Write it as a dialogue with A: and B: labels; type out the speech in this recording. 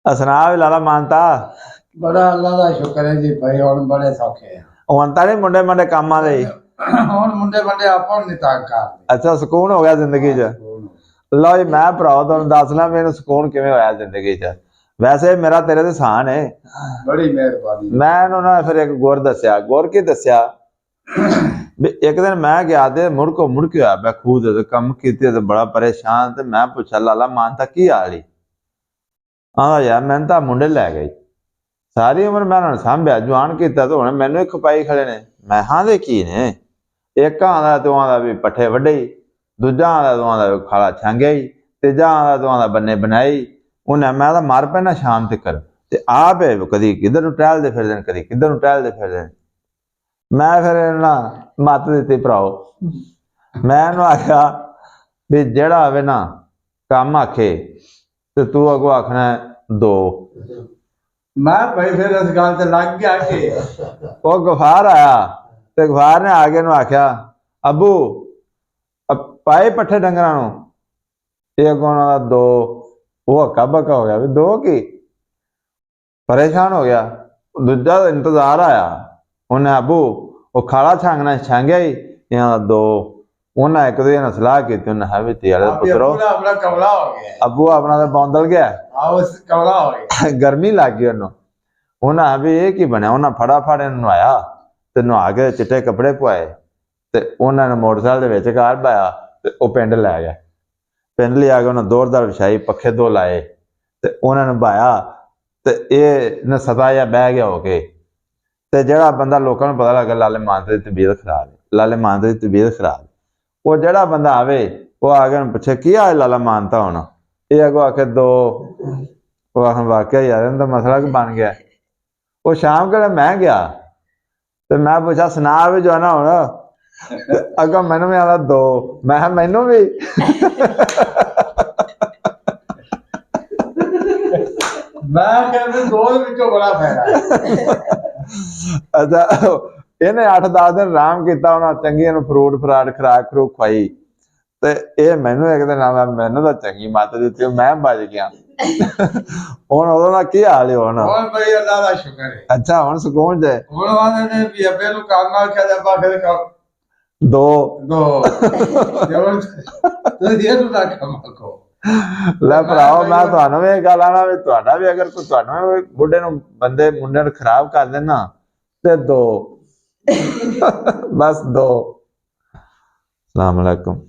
A: सुना भी लाला मानता
B: बड़ा अल्लाह का शुक्र है जी भाई और बड़े सौखे हैं
A: ਹੁਣ ਤਾਂ ਨਹੀਂ ਮੁੰਡੇ ਮੰਡੇ ਕੰਮਾਂ ਦੇ
B: ਹੁਣ ਮੁੰਡੇ ਬੰਦੇ ਆਪਾਂ ਨਹੀਂ ਤੰਗ ਕਰਦੇ
A: ਅੱਛਾ ਸਕੂਨ ਹੋ ਗਿਆ ਜ਼ਿੰਦਗੀ 'ਚ ਲਓ ਜੀ ਮੈਂ ਭਰਾ ਤੁਹਾਨੂੰ ਦੱਸ ਲਾਂ ਮੈਨੂੰ ਸਕੂਨ ਕਿਵੇਂ ਹੋਇਆ ਜ਼ਿੰਦਗੀ 'ਚ ਵੈਸੇ ਮੇਰਾ ਤੇਰੇ ਤੇ ਸਾਨ ਹੈ
B: ਬੜੀ ਮਿਹਰਬਾਨੀ
A: ਮੈਂ ਇਹਨੂੰ ਨਾ ਫਿਰ ਇੱਕ ਗੁਰ ਦੱਸਿਆ ਗੁਰ ਕੀ ਦੱਸਿਆ ਵੀ ਇੱਕ ਦਿਨ ਮੈਂ ਗਿਆ ਤੇ ਮੁੜ ਕੇ ਹੋਇਆ ਮੈਂ ਖੂਦ ਤੇ ਕੰਮ ਕੀਤੇ ਤੇ ਬੜਾ ਪਰੇਸ਼ਾਨ ਤੇ ਮੈਂ ਪੁੱਛਿਆ ਲਾਲਾ ਮਾਨਤਾ ਕੀ ਹਾਲ ਈ ਆਹ ਯਾਰ ਮੈਨੂੰ ਤਾਂ ਮੁੰਡੇ ਲੈ ਗਏ ਸਾਰੀ ਉਮਰ ਮੈਂ ਉਹਨਾਂ ਨੂੰ ਸਾਂਭਿਆ ਜਵਾਨ ਕੀਤਾ ਤੇ ਹੁਣ ਮੈਨੂੰ ਹੀ ਖਪਾਈ ਖੜੇ ਨੇ ਮੈਂ ਹਾਂ ਦੇ ਕੀ ਨੇ ਇੱਕ ਆਂਦਾ ਤੂੰ ਆਂਦਾ ਵੀ ਪੱਠੇ ਵੱਢੇ ਦੂਜਾ ਆਂਦਾ ਤੂੰ ਆਂਦਾ ਖਾਲਾ ਛਾਂਗਿਆ ਹੀ ਤੀਜਾ ਆਂਦਾ ਤੂੰ ਆਂਦਾ ਬੰਨੇ ਬਣਾਈ ਉਹਨੇ ਮੈਂ ਤਾਂ ਮਰ ਪੈਣਾ ਸ਼ਾਮ ਤੱਕ ਤੇ ਆਪ ਕਦੀ ਕਿੱਧਰ ਨੂੰ ਟਹਿਲਦੇ ਫਿਰਦੇ ਕਦੀ ਕਿੱਧਰ ਨੂੰ ਟਹਿਲਦੇ ਫਿਰਦੇ ਮੈਂ ਫਿਰ ਨਾ ਮੱਤ ਦਿੱਤੀ ਭਰਾਓ ਮੈਂ ਇਹਨੂੰ ਆਖਿਆ ਵੀ ਜਿਹੜਾ ਹੋਵੇ ਨਾ ਕੰਮ ਆਖੇ ਤੇ ਤੂੰ ਅੱਗੋਂ ਆਖਣਾ ਦੋ
B: मैं भाई फिर इस गल से लग गया कि
A: वो गफार आया ते गफार ने आगे नु आख्या अबू पाए पट्ठे डंगरा नु एक होना दो वो हक्का बक्का हो गया भी दो की परेशान हो गया दूजा इंतजार आया उन्हें अबू वो खाला छांगना छांगया ही यहाँ दो उन्हें एक दूसरे ने सलाह की उन्हें है भी तेरे पुत्रो
B: अपना कमला हो गया
A: अबू अपना तो बौंदल गया
B: कमला हो गया
A: गर्मी लग गई उन्हें भी ये की बनया उन्हें फटाफट नहाया ते नहा के चिट्टे कपड़े पवाए ते उन्होंने मोटरसाइकिल विच घर पाया ते वो पिंड लै गया पिंड ले आके उन्हें दौड़ विछाई पखे दो लाए ते उन्होंने बहाया ते ये नसता या बह गया होके ते जिहड़ा बंदा लोकां नूं पता लगा लाले मानते दी तबीयत खराब है लाले मानते दी तबीयत खराब वो जड़ा बंदा आवे वो आगे पूछे की हाल लाला मानता होना ये अगो आके दो वो आखन वाकई यार इनका मसला कि बन गया वो शाम के मैं गया तो मैं पूछा सुना भी जो ना होना अगो मैनू भी आदा दो मैं मैनू भी
B: मैं कहते दो विचों बड़ा फायदा
A: अच्छा ਇਹਨੇ 8-10 ਦਿਨ ਆਰਾਮ ਕੀਤਾ ਉਹਨਾਂ ਚੰਗੀ ਇਹਨੂੰ ਫਰੂਟ ਫਰਾਟ ਖਰਾਕ ਖਰੂਕ ਖਵਾਈ ਤੇ ਇਹ ਮੈਨੂੰ ਇੱਕ ਦਿਨ ਆਵਾ ਮੈਨੂੰ ਤਾਂ ਚੰਗੀ ਮੱਤ ਦਿੱਤੀ ਮੈਂ ਬਚ ਗਿਆ ਹੁਣ ਉਹਦਾ ਦਾ ਕੀ ਹਾਲ ਹੈ ਹੁਣ
B: ਬਈ ਅੱਲਾਹ ਦਾ ਸ਼ੁਕਰ ਹੈ
A: ਅੱਛਾ ਹੁਣ ਸਕੂਨ ਜੇ
B: ਹੁਣ ਵਾਦੇ ਨੇ ਵੀ ਅੱਬੇ ਨੂੰ ਕੰਮ ਆ ਕੇ ਜੱਬਾ ਫਿਰ
A: ਦੋ
B: ਜਦੋਂ ਤੁਸੀਂ ਇਹ ਨੂੰ ਕੰਮ ਕੋ
A: ਲੈ ਭਰਾਓ ਮੈਂ ਤੁਹਾਨੂੰ ਵੀ ਇਹ ਗੱਲ ਆਣਾ ਵੀ ਤੁਹਾਡਾ ਵੀ ਅਗਰ ਕੋਈ ਤੁਹਾਨੂੰ ਬੁੱਢੇ ਨੂੰ ਬੰਦੇ ਮੁੰਡੇ ਨੂੰ ਖਰਾਬ ਕਰ ਦੇਣਾ ਤੇ ਦੋ बस दो। अस्सलाम वालेकुम।